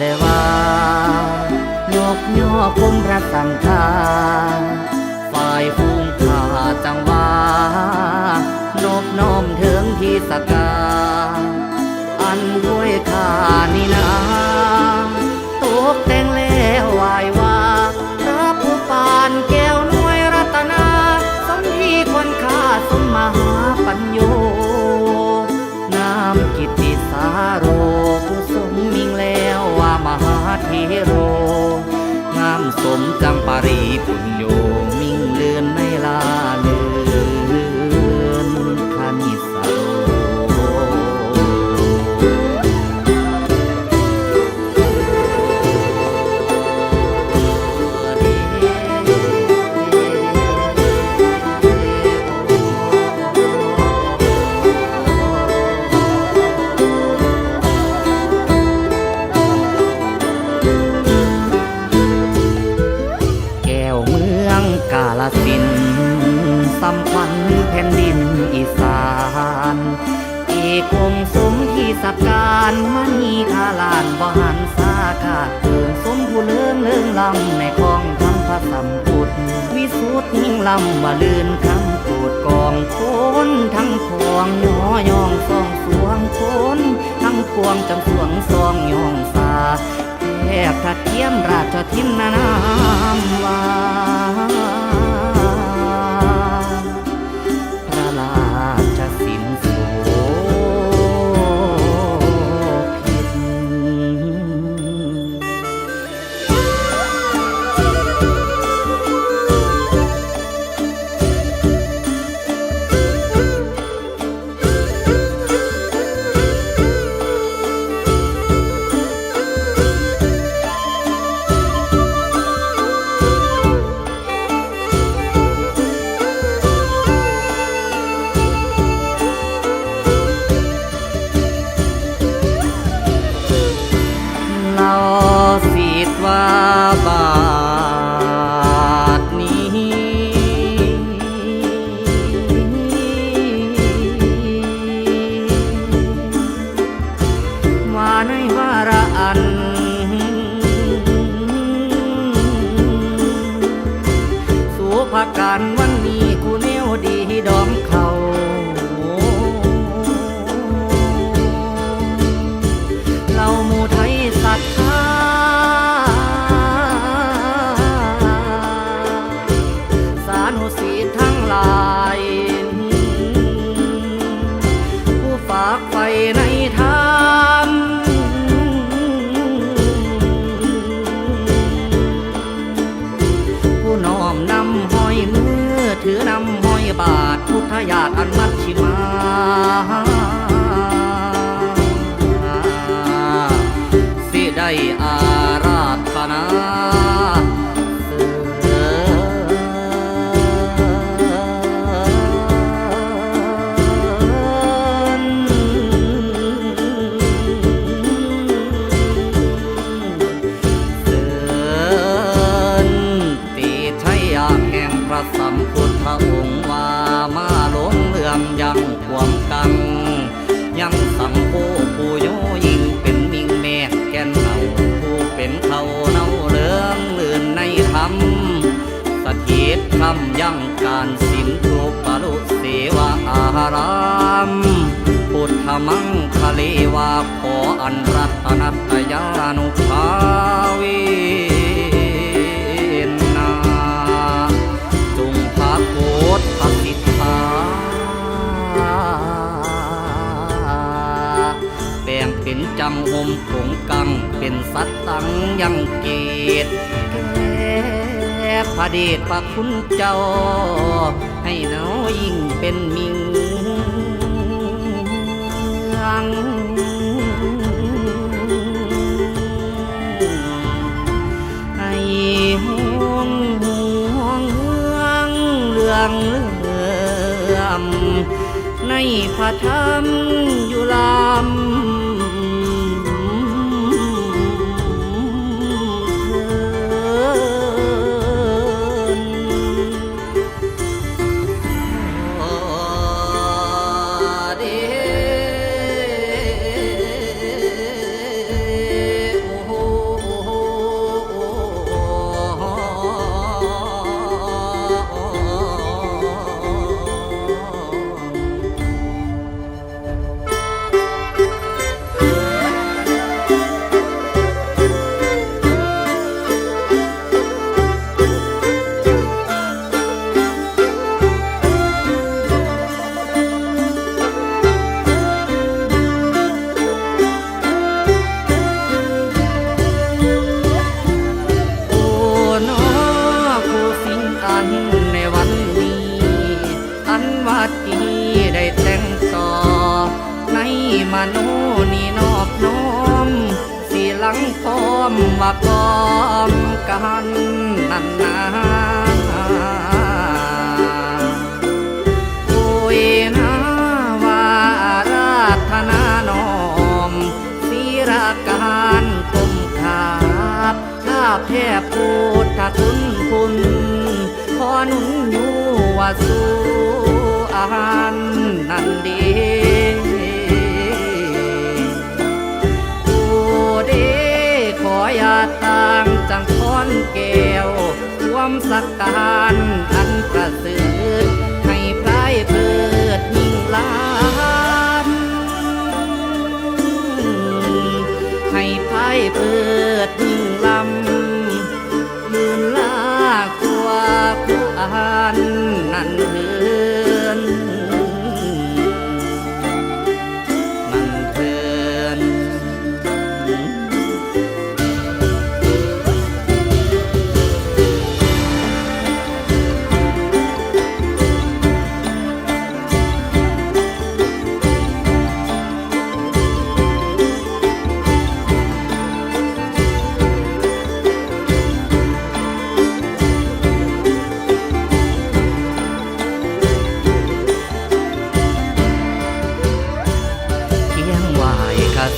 ได้ว่ายกย่อคุณพระสังฆาฝ่ายฟูงข้าจังว่านบน้อมถึงที่สกาอันด้วยข้านี่นาตกแต่งแล้วไหวว่าพระผู้ปานแก้วน้วยรัตนาสมที่ควรค่าสมมหาปัญโยนามกิตติสาโรผู้สมมิงแล้วว่ามหาเทโรงามสมจำปารีปุญโยมิ่งเลือนไม่ลาเลือนคณิสโรกาลสินสัมพันธ์แผ่นดินอีสานเอกองสมที่สักการมณีคาลานบหันสาขาเกิงสมผู้เลื่องเลื่องลำในคลองทั้งพระสัมพุทธวิสุทธิ์ยิ่งลำว่าลื่นคำปูดกองโคนทั้งพวงย่อยองซองสวงโคนทั้งพวงจำสวงซองยองสาแทบทัดเทียมราชทินนามวาพระราชสินโสภิตว่าบาทนี้ว่าในวาระอันสู่ภาการวันนี้กูแนวดีดอมเขาเราหมู่ไทยศรัทธาสีทั้งหลายผู้ฝากไฟในธรรมผู้น้อมนำห้อยมือถือนำห้อยบาทพุทธญาติอันมัชชิมาสิได้อาราธนาสัมพุทธองค์ว่ามาหลงเลื่อมยังความกังยังสังโฆผู้โยยิ่งเป็นมิ่งแม่แก่นเนาผู้เป็นเขาเนาเลื่องลื่นในธรรมสถิตคำยังการสินทุกปรุเสวะอารามพุทธมังคะเลวาขออันรัตนัตยานุภาเวโคตรปฏิทาแบ่งเป็นจังหมผงกังเป็นสัตตังยังเกตแก่พระเดชพระคุณเจ้าให้เนายิ่งเป็นมิ่งให้ห่วงเรื่องเลื่อมในพระธรรมอยู่ลำโอ้ ว่ากอมกันนั่นนาโอ้ยนะว่าราธนาน้อมศีราการกลมขาบข้าแพ่พุทธคุณคุณขอหนุนอยู่ว่าสู่อาหารนั่นดีเดขออย่าต่างจังค้อนแก้วความสักการอันประเสริฐให้พรายเพิดยิ่งล้ำให้พรายเพิดยิ่งล้ำยืนลากตัวผู้อ่านนั่นเถินนั่นเถิน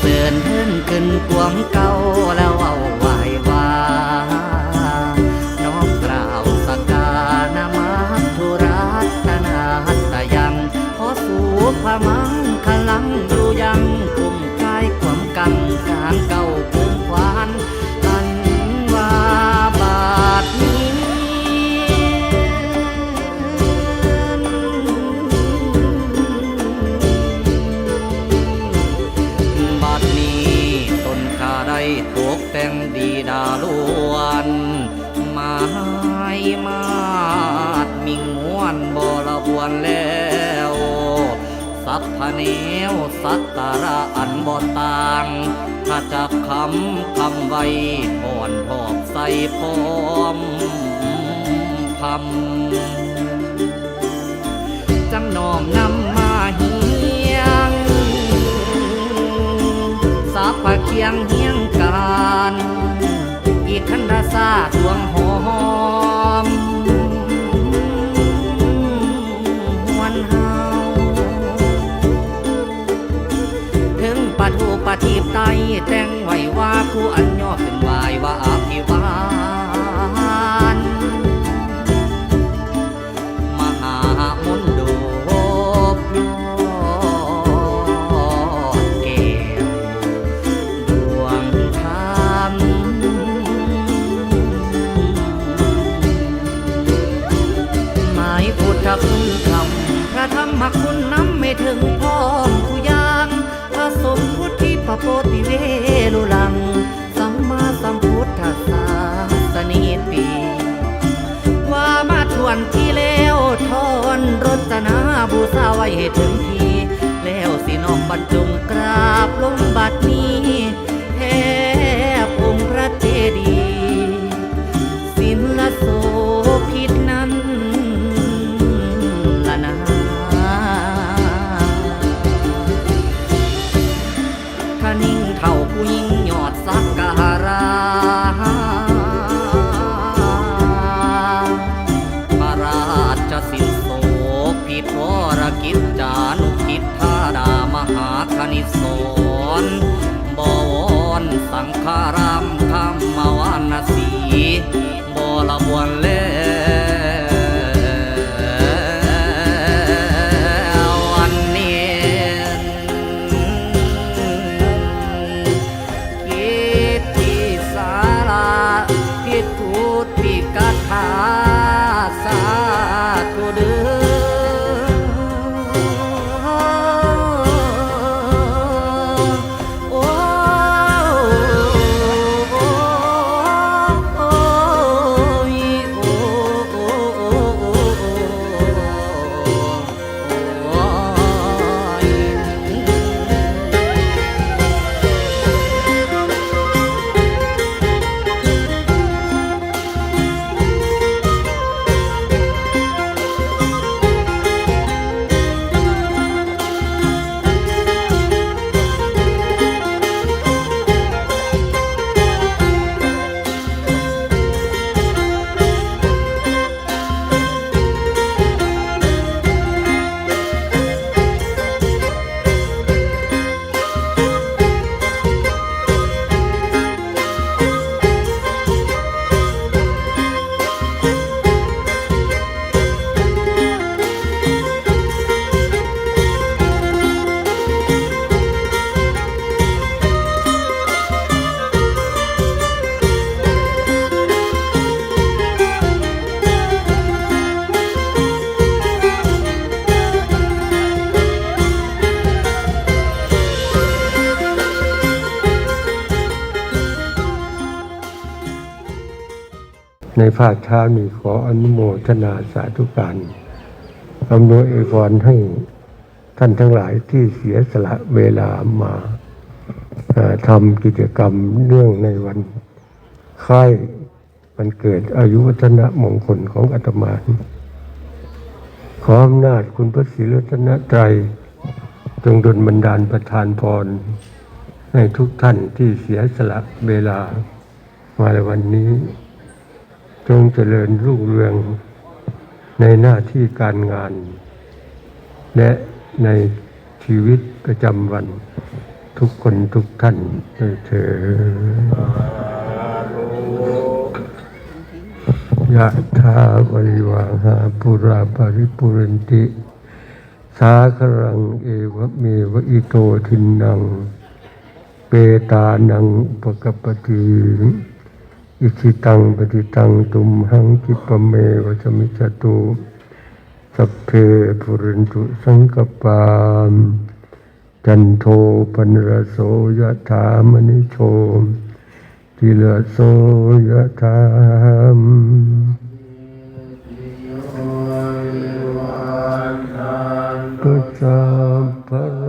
เสื่อนเฮิ่นขึ้นกวงเก่าแล้วเอาไหวว่าน้อมกล่าวสการนามัสธุรัตนาหัตตยังขอสู่พระมังคลังอยู่ยังกลุ่มกายความกังการเก่าภูมิควานอันว่าบาดนี้ตกแต่งดีดาล้วนไม้มาดมิ่งม้วนบ่ละบวนแล้วสัพพะเนวสัตตระอันบ่ต่างถ้าจับคำไว้อ่อนทอบใส่พร้อมคำจังน้อมนำมาเฮียงสัพพะเคียงเฮียงกันอีกขันธศาสตร์ดวงหอมหวนเฮาถึงปะทูปะทีบไตแต่งไว้ว่าคู่อันย่อขึ้นไหวว่าอภิวานมหามนโดบยพุทธคุณคำพระธรรมคุณน้ำไม่ถึงพร้อมทุยางพระสมพุทธิปโปติเวลุลังสัมมาสัมพุทธัสสะสนิปีว่ามาทวนที่แล้วทอนรจนาบูชาไว้ให้ถึงทีแล้วสิน้อมบรรจงกราบลงบัดนี้แทบองค์พระเจดีย์ศิลโสภิตนั้นถ้านิ่งเท่าผู้ยิ่งยอดสักการะพระราชสินโสภิตวรกิจจานุกิจธาดามหาคณิสรบวรสังฆารามคำมวานสีบละบวนเลสาธุเด้อโอ้ ในภาคเช้านี้ขออนุโมทนาสาธุการอำนวยอวยพรให้ท่านทั้งหลายที่เสียสละเวลามาทำกิจกรรมเนื่องในวันคล้ายวันเกิดอายุวัฒนมงคลของอาตมาขออำนาจคุณพระศรีรัตนตรัยจงดลบันดาลประทานพรให้ทุกท่านที่เสียสละเวลามาในวันนี้จงเจริญรุ่งเรืองในหน้าที่การงานและในชีวิตประจำวันทุกคนทุกท่านด้วยเถิดยะถาวริวหาปุราปริปุเรนติสาครังเอวะเมวะอิโตทินังเปตานังอุปกปปติอิชิตังปฏิตังตุมหังคิปะเมวะสมิจจตุสัพเพปุเรนตุสังกปาจันโทปนรโสยะถามณิโชติลโสยะถามตุสัพพะ